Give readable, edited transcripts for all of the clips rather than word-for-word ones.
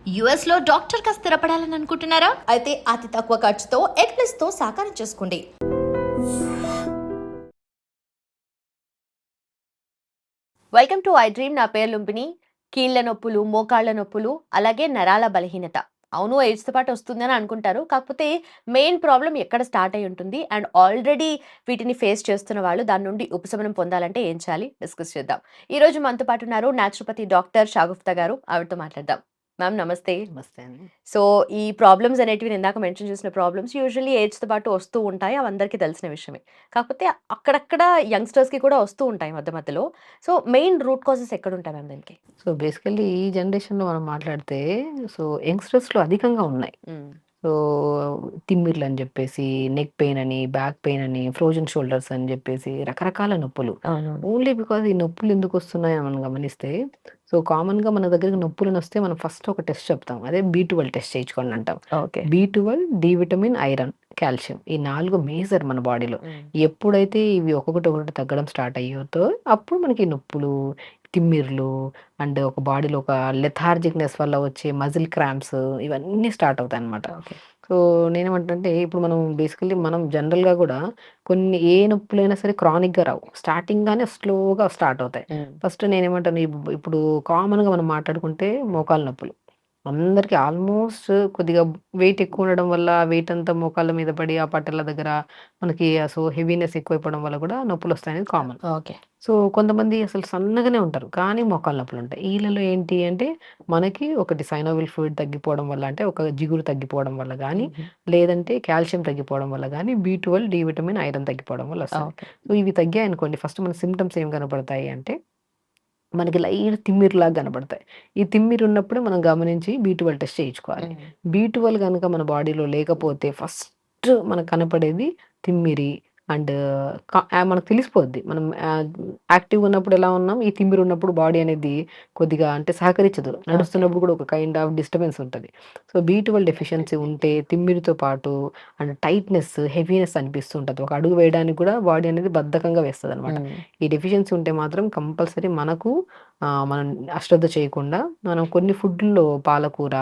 US లో doctor గా స్థిరపడాలని అనుకుంటున్నారా? అయితే అతి తక్కువ ఖర్చుతో ఎగ్ ప్లస్ తో సాకారం చేసుకోండి. Welcome to I dream. నా పేరు లుంబిని. కీళ్ల నొప్పులు, మోకాళ్ల నొప్పులు, అలాగే నరాల బలహీనత. అవును, ఏజ్‌తో పాటు వస్తుందని అనుకుంటారు. కాకపోతే మెయిన్ ప్రాబ్లమ్ ఎక్కడ స్టార్ట్ అయ్యి ఉంటుంది అండ్ ఆల్రెడీ వీటిని ఫేస్ చేస్తున్న వాళ్ళు దాని నుండి ఉపశమనం పొందాలంటే ఏం చేయాలి డిస్కస్ చేద్దాం. ఈరోజు మనతో పాటు ఉన్నారు న్యాచురోపతి డాక్టర్ షాగుఫ్తా గారు. ఆవిడతో మాట్లాడదాం. మ్యామ్ నమస్తే. నమస్తే అండి. సో, ఈ ప్రాబ్లమ్స్ అనేటివి నేను ఇందాక మెన్షన్ చేసిన ప్రాబ్లమ్స్ యూజువల్లీ ఏజ్‌తో పాటు వస్తూ ఉంటాయి. అవి అందరికీ తెలిసిన విషయమే. కాకపోతే అక్కడక్కడ యంగ్‌స్టర్స్‌కి కూడా వస్తూ ఉంటాయి మధ్య మధ్యలో. సో, మెయిన్ రూట్ కాజెస్ ఎక్కడుంటాయి మ్యామ్ దీనికి? సో, బేసికల్లీ ఈ జనరేషన్‌లో మనం మాట్లాడితే యంగ్‌స్టర్స్‌లో అధికంగా ఉన్నాయి. హ్మ్. సో, తిమ్మిర్లని జెప్పేసి, నెక్ పెయిన్ అని, బ్యాక్ పెయిన్ అని, ఫ్రోజన్ షోల్డర్స్ అని జెప్పేసి రకరకాల నొప్పులు. అవునవును. ఓన్లీ బికాజ్ ఈ నొప్పులు ఎందుకొస్తున్నాయని మనం గమనిస్తే, కామన్‌గా మన దగ్గరికి నొప్పులనొస్తే మనం ఫస్ట్ ఒక టెస్ట్ చెప్తాం. అదే బి12 టెస్ట్ చేయించుకోండి అంటాం. ఓకే. బి12, డి విటమిన్, ఐరన్, కాల్షియం ఈ 4 మేజర్ మన బాడీలో. హ్మ్. ఎప్పుడైతే ఇవి ఒక్కొక్కటి ఒక్కొక్కటి తగ్గడం స్టార్ట్ అయ్యేదో అప్పుడు మనకి నొప్పులు, తిమ్మిర్లు అండ్ ఒక బాడీలో ఒక లెథార్జిక్‌నెస్ వల్ల వచ్చే మజిల్ క్రాంప్స్ ఇవన్నీ స్టార్ట్ అవుతాయన్నమాట. ఓకే. సో, నేనేమంటానంటే ఇప్పుడు మనం జనరల్‌గా గూడా కొన్ని ఏ నొప్పులైనా సరే క్రానిక్‌గా రావు. స్టార్టింగ్‌గానే స్లోగా స్టార్ట్ అవుతాయి. హ్మ్. ఫస్ట్ నేనేమంటాను ఇప్పుడు కామన్‌గా మనం మాట్లాడుకుంటే మోకాళ్ళ నొప్పులు. అందరికి ఆల్మోస్ట్ కొద్దిగా వెయిట్ ఎక్కువ ఉండడం వల్ల వెయిట్ అంతా మోకాళ్ళ మీద పడి ఆ పట్టల దగ్గర మనకి హెవీనెస్ ఎక్కువైపోవడం వల్ల కూడా నొప్పులొస్తాయనేది కామన్. ఓకే. కొంతమంది అసలు సన్నగానే ఉంటారు. కానీ మోకాళ్ళ నొప్పులుంటాయి. ఈళ్ళలో ఏంటి అంటే మనకి ఒకటి సైనోవిల్ ఫ్లూయిడ్ తగ్గిపోవడం వల్ల అంటే ఒక జిగురు తగ్గిపోవడం వల్ల గానీ, హుహు. లేదంటే కాల్షియం తగ్గిపోవడం వల్ల గానీ, బి12, డి విటమిన్, ఐరన్ తగ్గిపోవడం వల్ల వస్తది. ఓకే. ఇవి తగ్గాయనుకోండి ఫస్ట్ మన సింప్టమ్స్ ఏం కనపడతాయి అంటే మనకి లైట్ తిమ్మిరిలాగా కనపడతాయి. ఈ తిమ్మిరున్నప్పుడే మనం గమనించి బి12 టెస్ట్ చేయించుకోవాలి. హ్మ్. బి12 గనక మన బాడీలో లేకపోతే ఫస్ట్ మనకు కనపడేది తిమ్మిరి అండ్ మనకు తెలిసిపోద్ది. మనం యాక్టివ్‌గా ఉన్నప్పుడు ఎలా ఉన్నాం, ఈ తిమ్మిరున్నప్పుడు బాడీ అనేది కొద్దిగా అంటే సహకరించదు. ఓకే. నడుస్తున్నప్పుడు కూడా ఒక కైండ్ ఆఫ్ డిస్టర్బెన్స్ ఉంటది. బి12 డెఫిషియన్సీ ఉంటే తిమ్మిరితో పాటు అండ్ టైట్‌నెస్, హెవీనెస్ అనిపిస్తూ ఉంటది. ఒక అడుగు వేయడానికి కూడా బాడీ అనేది బద్ధకంగా వేస్తదనమాట. హ్మ్. ఈ డెఫిషియన్సీ ఉంటే మాత్రం కంపల్సరీ మనకు మనం అశ్రద్ధ చేయకుండా మనం కొన్ని ఫుడ్‌ల్లో పాలకూర,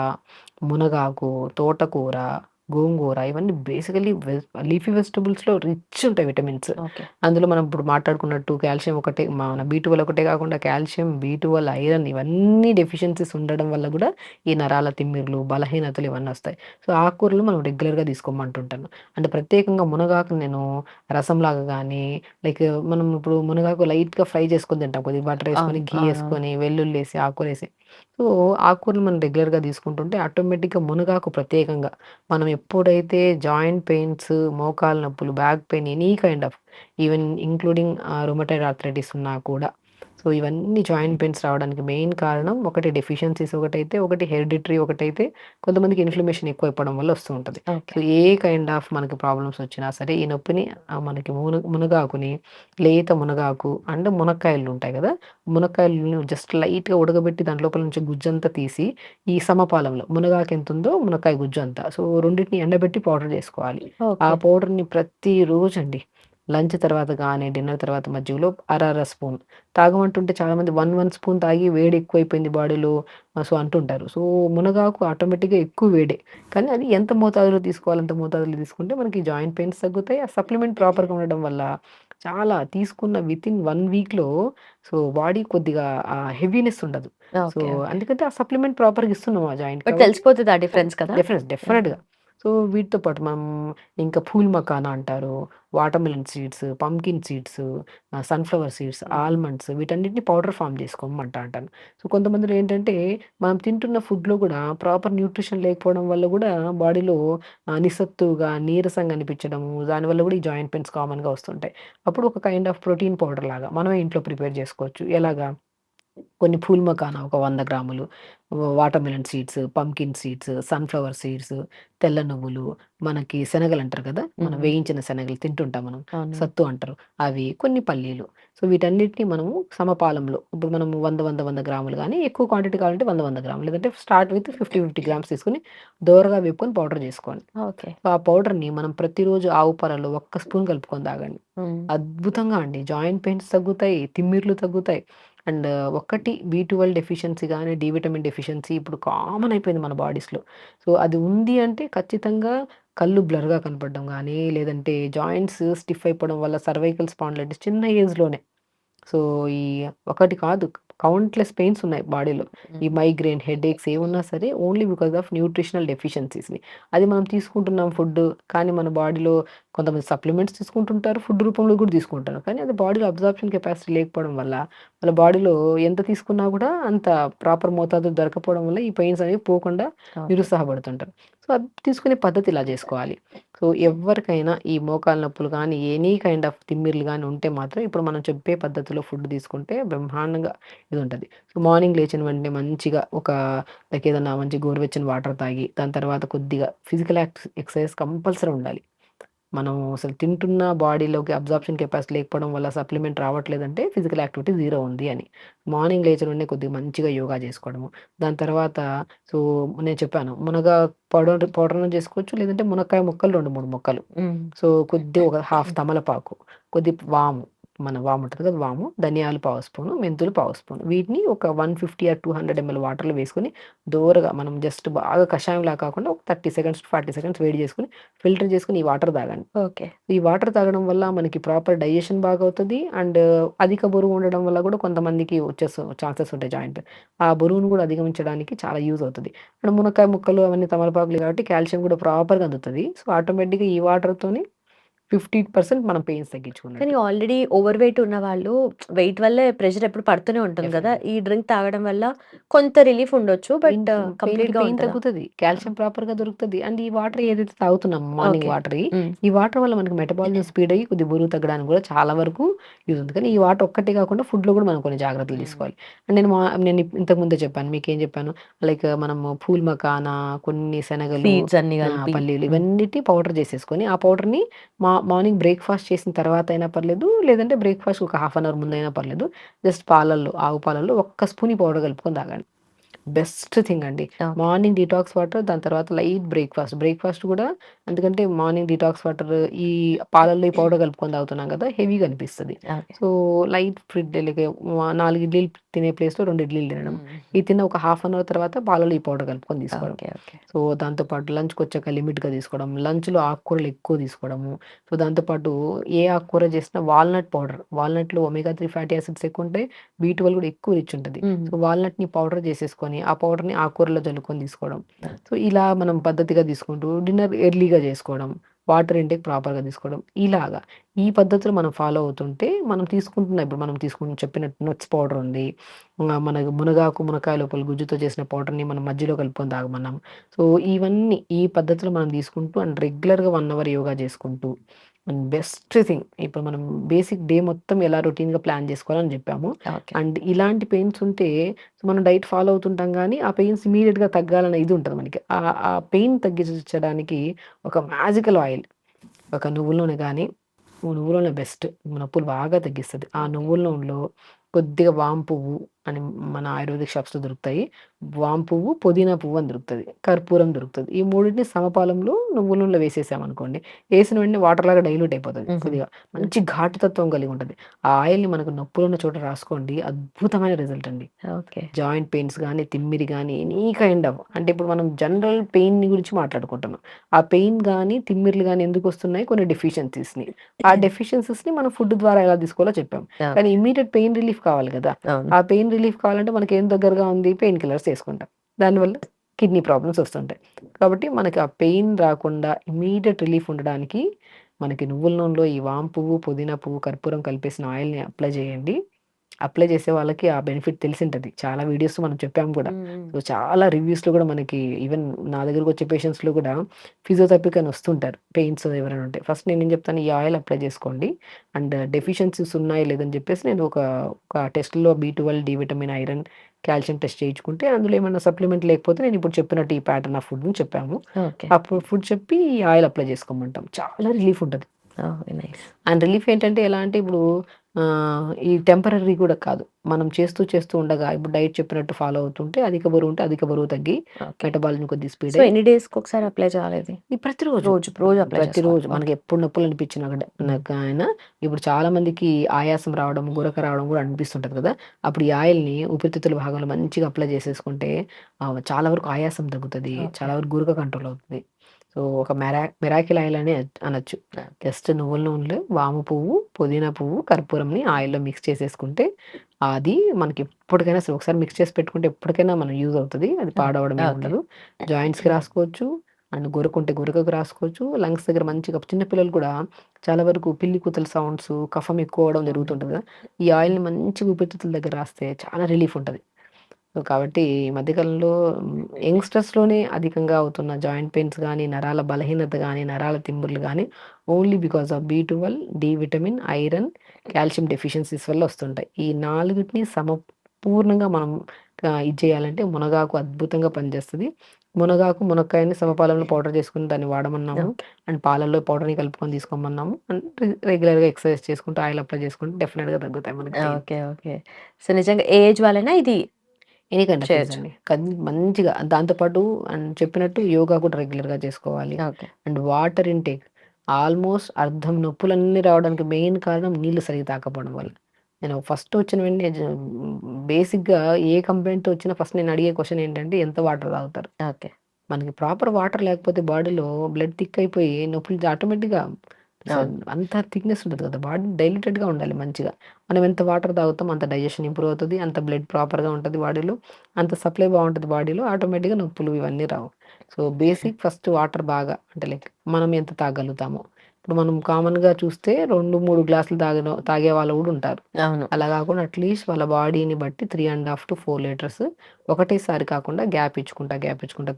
మునగాకు, తోటకూర, గోంగూర ఇవన్నీ బేసికల్లీ లీఫీ వెజిటబుల్స్‌లో రిచ్ ఉంటాయి విటమిన్స్. ఓకే. అందులో మనం ఇప్పుడు మాట్లాడుకున్నట్టు కాల్షియం ఒకటే మన బి12 ఒకటే కాకుండా కాల్షియం, బి12, ఐరన్ ఇవన్నీ డెఫిషియన్సీస్ ఉండడం వల్ల గూడా ఈ నరాల తిమ్మిర్లు, బలహీనతలు ఇవన్నీ వస్తాయి. ఆకుకూరలు మనం రెగ్యులర్‌గా తీసుకోమంటుంటాను. అంటే ప్రత్యేకంగా మునగాకుని నేను రసంలాగా గానీ లైక్ మనం ఇప్పుడు మునగాకు లైట్‌గా ఫ్రై చేసుకొని తింటాం. కొద్దిగా బటర్ అవును. ఏసుకొని, ఘీ అవునవును. ఏసుకొని, వెల్లుల్లేసి, ఆకుకూరేసి. సో, ఆకుకూరలు మనం రెగ్యులర్‌గా తీసుకుంటుంటే ఆటోమేటిక్‌గా మునగాకు ప్రత్యేకంగా మనం ఎప్పుడైతే జాయింట్ పెయిన్స్, మోకాలు నొప్పులు, back pain any kind of even including rheumatoid arthritis ఉన్నా కూడా ఇవన్నీ జాయింట్ పెయిన్స్ రావడానికి మెయిన్ కారణం ఒకటి డెఫిషియన్సీస్ ఒకటైతే, ఒకటి హెరిడిటరీ ఒకటైతే, కొంతమందికి ఇన్‌ఫ్లమేషన్ ఎక్కువైపోవడం వల్ల వస్తూ ఉంటది. ఓకే. ఏ కైండ్ ఆఫ్ మనకి ప్రాబ్లమ్స్ వచ్చినా సరే ఈ నొప్పిని మనకి మునగాకుని లేత మునగాకు అండ్ మునక్కాయలుంటాయి గదా! మునక్కాయలను జస్ట్ లైట్‌గా ఉడకబెట్టి దాంట్ లోపల నుంచి గుజ్జంతా తీసి, ఈ సమపాలంలో మునగాకు ఎంతుందో మునక్కాయ గుజ్జు అంతా. రెండిటిని ఎండబెట్టి పౌడర్ జేసుకోవాలి. ఆ ఓకే. పౌడర్‌ని ప్రతిరోజండి లంచ్ తర్వాత గానీ, డిన్నర్ తర్వాత మధ్యలో అర స్పూన్ తాగమంటుంటే చాలామంది 1 స్పూన్ తాగి వేడి ఎక్కువైపోయింది బాడీలో అంటుంటారు. మునగాకు ఆటోమేటిక్‌గా ఎక్కువ వేడే. కానీ అది ఎంత మోతాదులో తీసుకోవాలి అంత మోతాదులో తీసుకుంటే మనకి జాయింట్ పెయిన్స్ తగ్గుతాయి. ఆ సప్లిమెంట్ ప్రాపర్‌గా ఉండడం వల్ల చాలా తీసుకున్న వితిన్ 1 వీక్‌లో బాడీ కొద్దిగా హెవీనెస్ ఉండదు. ఓకే. ఓకే. ఎందుకంటే ఆ సప్లిమెంట్ ప్రాపర్‌గా ఇస్తున్నాం ఆ జాయింట్‌కి బట్ కాబట్టి తెలిసిపోతదా డిఫరెన్స్ కదా? డెఫినెట్‌గా. వీటితో పాటు మనం ఇంకా ఫూల్ మకానా అంటారు, watermelon seeds, pumpkin seeds, sunflower seeds, almonds వీటన్నిటిని పౌడర్ ఫార్మ్ చేసుకోమంటాను. కొంతమందిలో ఏంటంటే మనం తింటున్న ఫుడ్‌లో గూడా ప్రాపర్ న్యూట్రిషన్ లేకపోవడం వల్ల గూడా బాడీలో నిస్సత్తువగా, నీరసంగా అనిపించడము, దానివల్ల గూడా ఈ జాయింట్ పెయిన్స్ కామన్‌గా వస్తుంటాయి. అప్పుడు ఒక కైండ్ ఆఫ్ ప్రోటీన్ పౌడర్ లాగా మనమే ఇంట్లో ప్రిపేర్ చేసుకోవచ్చు. ఎలాగా? కొన్ని పూల్ మకానా ఒక 100 గ్రాములు, watermelon seeds, pumpkin seeds, sunflower seeds, తెల్ల నువ్వులు, మనకి శనగలంటారు కదా! మనం హ్మ్. వేయించిన శనగలు తింటుంటాం మనం. అవును. సత్తు అంటారు. అవి, కొన్ని పల్లీలు. వీటన్నిటిని మనము సమపాలంలో ఇప్పుడు మనము 100 గ్రాములు గానీ, ఎక్కువ క్వాంటిటీ కావాలంటే 100 గ్రాములు. లేదంటే స్టార్ట్ విత్ 50 గ్రామ్స్ తీసుకొని దోరగా వేపుకొని పౌడర్ చేసుకోండి. ఓకే. ఆ పౌడర్‌ని మనం ప్రతిరోజు ఆవు పాలలో ఒక్క స్పూన్ కలుపుకొని తాగండి. హ్మ్. అద్భుతంగా అండి. జాయింట్ పెయిన్స్ తగ్గుతాయి, తిమ్మిర్లు తగ్గుతాయి. అండ్ ఒకటి B12 డెఫిషియన్సీ గానీ, డి విటమిన్ డెఫిషియన్సీ ఇప్పుడు కామన్ అయిపోయింది మన బాడీస్‌లో. సో, అది ఉంది అంటే ఖచ్చితంగా కళ్ళు బ్లర్‌గా కనపడడం గానీ, లేదంటే జాయింట్స్ స్టిఫ్ అయిపోవడం వల్ల సర్వైకల్ స్పాండిలైటిస్ చిన్న ఏజ్‌లోనే. సో, ఈ ఒకటి కాదు కౌంట్‌లెస్ పెయిన్స్ ఉన్నాయి బాడీలో. ఈ మైగ్రేన్, హెడేక్స్ ఏమున్నా సరే ఓన్లీ బికాస్ ఆఫ్ న్యూట్రిషనల్ డెఫిషియన్సీస్‌ని. అది మనం తీసుకుంటున్నాం ఫుడ్, కానీ మన బాడీలో కొంతమంది సప్లిమెంట్స్ తీసుకుంటుంటారు. ఫుడ్ రూపంలో కూడా తీసుకుంటారు. కానీ అది బాడీలో అబ్జార్ప్షన్ కెపాసిటీ లేకపోవడం వల్ల, వాళ్ళ బాడీలో ఎంత తీసుకున్నా కూడా అంత ప్రాపర్ మోతాదులో దొరకకపోవడం వల్ల ఈ పెయిన్స్ అనేవి పోకుండా ఓకే. నిరుత్సాహపడుతుంటారు. సో, అది తీసుకునే పద్ధతి ఇలా చేసుకోవాలి. సో, ఎవ్వరికైనా ఈ మోకాలు నొప్పులు గానీ, ఎనీ కైండ్ ఆఫ్ తిమ్మిర్లు గానీ ఉంటే మాత్రం ఇప్పుడు మనం చెప్పే పద్ధతిలో ఫుడ్ తీసుకుంటే బ్రహ్మాండంగా ఇదుంటది. సో, మార్నింగ్ లేచిన వెంటనే మంచిగా లైక్ ఏదన్నా మంచి గోరువెచ్చని వాటర్ తాగి, దాని తర్వాత కొద్దిగా ఫిజికల్ ఎక్సర్సైజ్ కంపల్సరీ ఉండాలి. మనం అసలు తింటున్న బాడీలోకి అబ్జార్ప్షన్ కెపాసిటీ లేకపోవడం వల్ల సప్లిమెంట్ రావట్లేదంటే ఫిజికల్ యాక్టివిటీ 0 ఉంది అని. మార్నింగ్ లేచిన వెంటనే కొద్దిగా మంచిగా యోగా చేసుకోవడము. దాని తర్వాత సో, నేను చెప్పాను పౌడర్‌ను చేసుకోవచ్చు. లేదంటే మునక్కాయ ముక్కలు 2, 3 ముక్కలు. సో, కొద్దిగా ఒక హాఫ్ తమలపాకు, వాము, మన వాము ఉంటది కదా! వాము, ధనియాలు పావు స్పూను, మెంతులు పావు స్పూను. వీటిని ఒక 150 ఆర్ 200 ఎంఎల్ వాటర్‌లో వేసుకొని దోరగా మనం జస్ట్ బాగా కషాయంలా కాకుండా ఒక 30 సెకండ్స్ టు 40 సెకండ్స్ వేడి చేసుకొని ఫిల్టర్ చేసుకొని ఈ వాటర్ తాగండి. ఓకే. ఈ వాటర్ తాగడం వల్ల మనకి ప్రాపర్ డైజెషన్ బాగవుతది. అండ్ అధిక బరువు ఉండడం వల్ల కూడా కొంతమందికి ఛాన్సెస్ ఉంటాయి జాయింట్ పెయిన్. ఆ బరువును కూడా అధిగమించడానికి చాలా యూజ్ అవుతది. అండ్ మునక్కాయ ముక్కలు అవన్నీ తమలపాకులు కాబట్టి కాల్షియం కూడా ప్రాపర్‌గా అందుతది. సో, ఆటోమేటిక్‌గా ఈ వాటర్‌తోని 50% మనం పెయిన్స్ కానీ తగ్గించుకున్నట్టు. ఆల్రెడీ ఓవర్ వెయిట్ ఉన్నవాళ్ళు వెయిట్ వల్లే ప్రెషర్ ఎప్పుడు పడుతూనే ఉంటుంది గదా! డెఫినెట్‌లీ. ఈ డ్రింక్ తాగడం వల్ల కొంత రిలీఫ్ ఉండొచ్చు. బట్ కంప్లీట్‌గా పెయిన్ ఉంటదా? తగ్గుతది. కాల్షియం ప్రాపర్‌గా దొరుకుతది. అండ్ ఈ వాటర్ ఏదైతే తాగుతున్నామో మార్నింగ్ ఓకే. వాటరు, హ్మ్. ఈ వాటర్ వల్ల మనకి మెటబాలిజం స్పీడ్ అయ్యి కొద్దిగా బరువు తగ్గడానికి కూడా చాలా వరకు యూజ్ ఉంది. కానీ ఈ వాటర్ ఒక్కటే కాకుండా ఫుడ్‌లో కూడా మనం కొన్ని జాగ్రత్తలు తీసుకోవాలి. అండ్ నేను ఇంతకు ముందే చెప్పాను. మీకేం చెప్పాను? లైక్ మనము పూల్ మకానా, కొన్ని శనగలు, సీడ్స్ అన్ని కలిపి. పల్లీలు ఇవన్నిటి పౌడర్ చేసేసుకొని, ఆ పౌడర్‌ని మార్నింగ్ బ్రేక్‌ఫాస్ట్ చేసిన తర్వాత అయినా పర్లేదు. లేదంటే బ్రేక్‌ఫాస్ట్ ఒక హాఫ్ అన్ అవర్ ముందైనా పర్లేదు. జస్ట్ ఆవు పాలల్లో ఒక్క స్పూన్ ఈ పౌడర్ కలుపుకొని తాగండి. బెస్ట్ థింగ్ అండి. ఓకే. మార్నింగ్ డిటాక్స్ వాటర్, దాని తర్వాత లైట్ బ్రేక్‌ఫాస్ట్. బ్రేక్‌ఫాస్ట్ కూడా ఎందుకంటే మార్నింగ్ డిటాక్స్ వాటర్ ఈ పాలల్లో ఈ పౌడర్ కలుపుకొని తాగుతున్నాం కదా! హెవీగా అనిపిస్తది. Okay. So, light food like 4 ఇడ్లీలు తినే ప్లేస్‌లో 2 ఇడ్లీలు తినడం. ఇది తిన్న ఒక హాఫ్ అన్ అవర్ తర్వాత పాలలో ఈ పౌడర్ కలుపుకొని తీసుకోవడం. ఓకే. ఓకే. సో, దాంతో పాటు లంచ్‌కొచ్చాక లిమిట్‌గా తీసుకోవడం. లంచ్‌లో ఆకుకూరలు ఎక్కువ తీసుకోవడము. సో, దాంతో పాటు ఏ ఆకుకూర చేసినా వాల్‌నట్ పౌడర్. వాల్‌నట్‌లో ఒమేగా 3 ఫ్యాటీ యాసిడ్స్ ఎక్కువుంటాయి. B12 కూడా ఎక్కువ రిచ్ ఉంటది. సో, వాల్‌నట్‌ని పౌడర్ చేసేసుకొని, ఆ పౌడర్‌ని ఆకుకూరలో జల్లుకొని తీసుకోవడం. సో, ఇలా మనం పద్ధతిగా తీసుకుంటూ డిన్నర్ ఎర్లీగా చేసుకోవడం. వాటర్ ఇంటేక్ ప్రాపర్‌గా తీసుకోవడం. ఇలాగా ఈ పద్ధతులు మనం ఫాలో అవుతుంటే ఇప్పుడు మనం చెప్పినట్టు నట్స్ పౌడర్ ఉంది. మనకు మునగాయ లోపల గుజ్జుతో చేసిన పౌడర్‌ని మనం మజ్జిగలో కలుపుకొని తాగమన్నాం. సో, ఇవన్నీ ఈ పద్ధతిలో మనం తీసుకుంటూ అండ్ రెగ్యులర్‌గా 1 అవర్ యోగా చేసుకుంటూ అండ్ బెస్ట్ థింగ్ ఇప్పుడు మనం బేసిక్ డే మొత్తం ఎలా రొటీన్‌గా ప్లాన్ చేసుకోవాలని చెప్పాము. ఓకే. అండ్ ఇలాంటి పెయిన్స్ ఉంటే సో, మనం డైట్ ఫాలో అవుతుంటాం గానీ, ఆ పెయిన్స్ ఇమ్మీడియేట్‌గా తగ్గాలన్న ఇది ఉంటది మనకి. ఆ పెయిన్ తగ్గించడానికి ఒక మ్యాజికల్ ఆయిల్, ఒక నువ్వుల నూనె గానీ, నువ్వుల నూనె బెస్ట్. నొప్పులు బాగా తగ్గిస్తది. ఆ ఓకే. నువ్వుల నూనెలో కొద్దిగా వాము పువ్వు అని మన ఆయుర్వేదిక్ షాప్స్‌లో దొరుకుతాయి. వాము పువ్వు, పుదీనా పువ్వు అని దొరుకుతది. కర్పూరం దొరుకుతది. ఈ మూడిటిని సమపాలంలో నువ్వుల నూనెలో వేసేసామనుకోండి, ఏసిన వెంటనే వాటర్‌లాగా డైల్యూట్ అయిపోతది. కొద్దిగా మంచి ఘాటుతత్వం కలిగి ఉంటది. ఆ ఆయిల్‌ని మనకు నొప్పులున్న చోట రాసుకోండి. అద్భుతమైన రిజల్ట్ అండి. ఓకే. జాయింట్ పెయిన్స్ గానీ, తిమ్మిరి గానీ, ఎనీ కైండ్ ఆఫ్ అంటే ఇప్పుడు మనం జనరల్ పెయిన్‌ని గురించి మాట్లాడుకుంటున్నాం. ఆ పెయిన్ గానీ, తిమ్మిర్లు గానీ ఎందుకొస్తున్నాయి? కొన్ని డెఫిషియన్సీస్‌ని. ఆ డెఫిషియన్సీస్‌ని మనం ఫుడ్ ద్వారా ఎలా తీసుకోవాలో చెప్పాం. కానీ ఓకే. ఇమ్మీడియేట్ పెయిన్ రిలీఫ్ కావాలి గదా! అవును. ఆ పెయిన్ రిలీఫ్ కావాలంటే మనకేం దగ్గరగా ఉంది? పెయిన్ కిల్లర్స్ యేసుకుంటాం. దానివల్ల కిడ్నీ ప్రాబ్లమ్స్ వస్తుంటాయి. కాబట్టి మనకి ఆ పెయిన్ రాకుండా ఇమ్మీడియేట్ రిలీఫ్ ఉండడానికి మనకి నువ్వుల నూనెలో ఈ వాము పువ్వు, పుదీనా పువ్వు, కర్పూరం కలిపేసిన ఆయిల్‌ని అప్లై చేయండి. అప్లై చేసే వాళ్ళకి ఆ బెనిఫిట్ తెలిసుంటది. చాలా వీడియోస్ మనం చెప్పాము గూడా. సో, చాలా రివ్యూస్‌లో గూడా మనకి ఈవెన్ నా దగ్గరకొచ్చే పేషెంట్స్‌లో గూడా ఫిజియోథెరపీకి అని వస్తుంటారు. పెయిన్స్ ఎవరైనా ఉంటే. ఫస్ట్ నేనేం చెప్తాను, ఈ ఆయిల్ అప్లై చేసుకోండి. అండ్ డెఫిషియన్సీస్ ఉన్నాయా లేదని చెప్పేసి నేను ఒక టెస్ట్‌లో B12, D vitamin, iron, calcium test చేయించుకుంటే అందులో ఏమన్నా సప్లిమెంట్ లేకపోతే నేను ఇప్పుడు చెప్పినట్టు ఈ ప్యాటర్న్ ఆఫ్ ఫుడ్‌ని చెప్పాము. ఓకే. అప్పుడు ఫుడ్ చెప్పి ఈ ఆయిల్ అప్లై చేసుకోమంటాం. చాలా రిలీఫ్ ఉంటది. ఓహ్! నైస్. అండ్ రిలీఫ్ ఏంటంటే ఎలా అంటే ఇప్పుడు ఈ టెంపరరీ కూడా కాదు. మనం చేస్తూ ఉండగా ఇప్పుడు డైట్ చెప్పినట్టు ఫాలో అవుతుంటే అధిక బరువు ఉంటే అధిక బరువు తగ్గి ఓకే. మెటబాలిజం కొద్దిగా స్పీడ్ సో ఎన్ని డేస్‌కి ఒకసారి అప్లై చేయాలి ఇది? ఈ ప్రతిరోజు. రోజు అప్లై ప్రతిరోజు చేసుకోవాలి. మనకి ఎప్పుడు నొప్పులు అనిపించినా కూడా నాకైనా ఇప్పుడు చాలా మందికి ఆయాసం రావడం, గురక రావడం కూడా అనిపిస్తుంటది కదా! అప్పుడు ఈ ఆయిల్‌ని ఊపిరితిత్తుల భాగంలో మంచిగా అప్లై చేసేసుకుంటే చాలా వరకు ఆయాసం తగ్గుతది. ఓకే. చాలా వరకు గురక కంట్రోల్ అవుతది. సో ఒక మిరాకిల్ ఆయిల్ అనే అనొచ్చు. జస్ట్ నువ్వుల నూనెలో వాము పువ్వు, పుదీనా పువ్వు, కర్పూరంని ఆయిల్‌లో మిక్స్ చేసేసుకుంటే అది మనకి ఎప్పటికైనా సరే ఒకసారి మిక్స్ చేసి పెట్టుకుంటే ఎప్పటికైనా మనం యూజ్ అవుతది. అది పాడవడం ఏమి ఓకే. ఉండదు. జాయింట్స్‌కి రాసుకోవచ్చు. అండ్ గురకుంటే గురకకు రాసుకోవచ్చు. లంగ్స్ దగ్గర మంచిగా చిన్న పిల్లలు కూడా చాలా వరకు పిల్లి కూతల సౌండ్స్, కఫం ఎక్కువ అవ్వడం జరుగుతుంటది కదా! ఈ ఆయిల్‌ని మంచిగా ఊపిరితిత్తుల దగ్గర రాస్తే చాలా రిలీఫ్ ఉంటది. సో, కాబట్టి ఈ మధ్య కాలంలో యంగ్‌స్టర్స్‌లోనే అధికంగా అవుతున్న జాయింట్ పెయిన్స్ గానీ, నరాల బలహీనత గానీ, నరాల తిమ్ముర్లు గానీ ఓన్లీ బికాస్ ఆఫ్ బి12, D vitamin, iron, calcium deficiencies వల్ల వస్తుంటాయి. ఈ 4టిని సమపూర్ణంగా మనం ఇది చేయాలంటే మునగాకు అద్భుతంగా పనిచేస్తది. మునగాకు, మునక్కాయని సమపాలంలో పౌడర్ చేసుకొని దాన్ని వాడమన్నాము. ఓకే. అండ్ పాలల్లో పౌడర్‌ని కలుపుకొని తీసుకోమన్నాము. అండ్ రెగ్యులర్‌గా ఎక్సర్సైజ్ చేసుకుంటూ ఆయిల్ అప్లై చేసుకుంటే డెఫినిట్‌గా తగ్గుతాయి మనకి పెయిన్. ఓకే. సో నిజంగా ఏ ఏజ్ వాళ్ళైనా ఇది ఎనీ కైండ్ ఆఫ్ ఏజ్ చేయొచ్చు. అండి. మంచిగా దాంతో పాటు అండ్ చెప్పినట్టు యోగా కూడా రెగ్యులర్‌గా చేసుకోవాలి. Okay. And water intake almost అర్ధం నొప్పులన్నీ రావడానికి మెయిన్ కారణం నీళ్లు సరిగ్గా తాగకపోవడం వల్ల. నేను ఫస్ట్ వచ్చిన వెంటనే బేసిక్‌గా ఏ కంప్లెయింట్‌తో వచ్చినా ఫస్ట్ నేను అడిగే క్వెషన్ ఏంటంటే ఎంత వాటర్ తాగుతారు? ఓకే. మనకి ప్రాపర్ వాటర్ లేకపోతే బాడీలో బ్లడ్ థిక్ అయిపోయి నొప్పులు ఆటోమేటిక్‌గా అవును. అంత థిక్‌నెస్ ఉంటది కదా! బాడీ డైల్యూటెడ్‌గా ఉండాలి మంచిగా. మనం ఎంత వాటర్ తాగుతామో అంత డైజెషన్ ఇంప్రూవ్ అవుతది. అంత బ్లడ్ ప్రాపర్‌గా ఉంటది బాడీలో. అంత సప్లై బావుంటది బాడీలో. ఆటోమేటిక్‌గా నొప్పులు ఇవన్నీ రావు. సో, బేసిక్ ఫస్ట్ వాటర్ బాగా అంటే లైక్ మనం ఎంత తాగలుగుతామో. ఇప్పుడు మనం కామన్‌గా చూస్తే 2, 3 గ్లాసులు తాగే వాళ్ళు కూడా ఉంటారు. అవును. అలా కాకుండా అట్‌లీస్ట్ వాళ్ళ బాడీని బట్టి 3.5-4 లీటర్స్ ఒకటేసారి కాకుండా గ్యాప్ ఇచ్చుకుంటా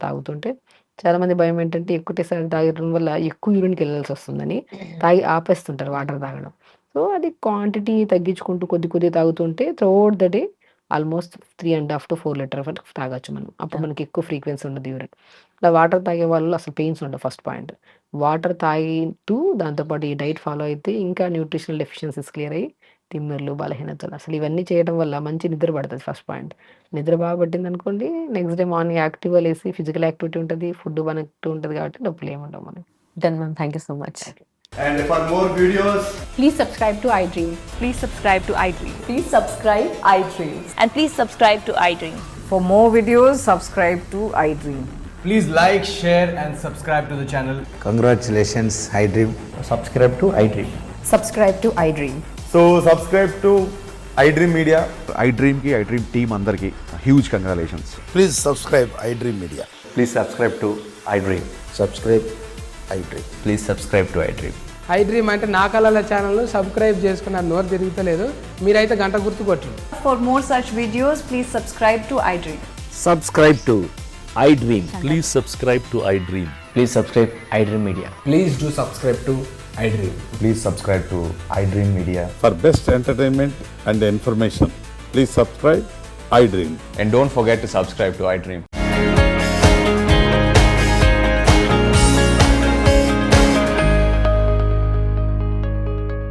తాగుతుంటే చాలామంది భయం ఏంటంటే ఒకటేసారి తాగడం వల్ల ఎక్కువ యూరిన్‌కెళ్ళాల్సొస్తుందని తాగి ఆపేస్తుంటారు వాటర్ తాగడం. సో, అది క్వాంటిటీ తగ్గించుకుంటూ కొద్ది తాగుతుంటే throughout the day almost 3.5-4 litre వరకు తాగొచ్చు మనం. అప్పుడు మనకి ఎక్కువ ఫ్రీక్వెన్సీ ఉండదు యూరిన్. అలా వాటర్ తాగే వాళ్ళు అసలు పెయిన్స్ ఉండవు ఫస్ట్ పాయింట్. వాటర్ తాగుతూ దాంతో పాటు ఈ డైట్ ఫాలో అయితే ఇంకా న్యూట్రిషనల్ డెఫిషియన్సీస్ క్లియర్ అయ్యి తిమ్మిర్లు, బలహీనతలు అసలు ఇవన్నీ చేయడం వల్ల మంచి నిద్ర పడతది ఫస్ట్ పాయింట్. నిద్ర బాగా పట్టిందనుకోండి నెక్స్ట్ డే మార్నింగ్ యాక్టివ్‌గా లేసి ఫిజికల్ యాక్టివిటీ ఉంటది. ఫుడ్ మనకు ఉంటది కాబట్టి నొప్పులేమి ఉండవు మనకి. Done ma'am. Thank you so much. And for more videos, Please subscribe to iDream. Please subscribe to iDream. Please subscribe iDream. And please subscribe to iDream. For more videos, subscribe to iDream. please like, share, and subscribe to the channel. Congratulations, iDream. subscribe to iDream. Subscribe to iDream. So subscribe to iDream Media. iDream की iDream team अंदर की huge congratulations. Please subscribe iDream Media. Please subscribe to iDream. Subscribe iDream. Please subscribe to iDream. iDream అంటే నా కళల channel subscribe చేసుకున్న నోరు తిరుగుతలేదు మీరైతే గంట గుర్తు కొట్టండి. For more such videos, please subscribe to iDream. Subscribe to iDream. Please subscribe to iDream. Please subscribe iDream Media. Please do subscribe to iDream. Please subscribe to iDream Media. For best entertainment and information, please subscribe iDream. And don't forget to subscribe to iDream.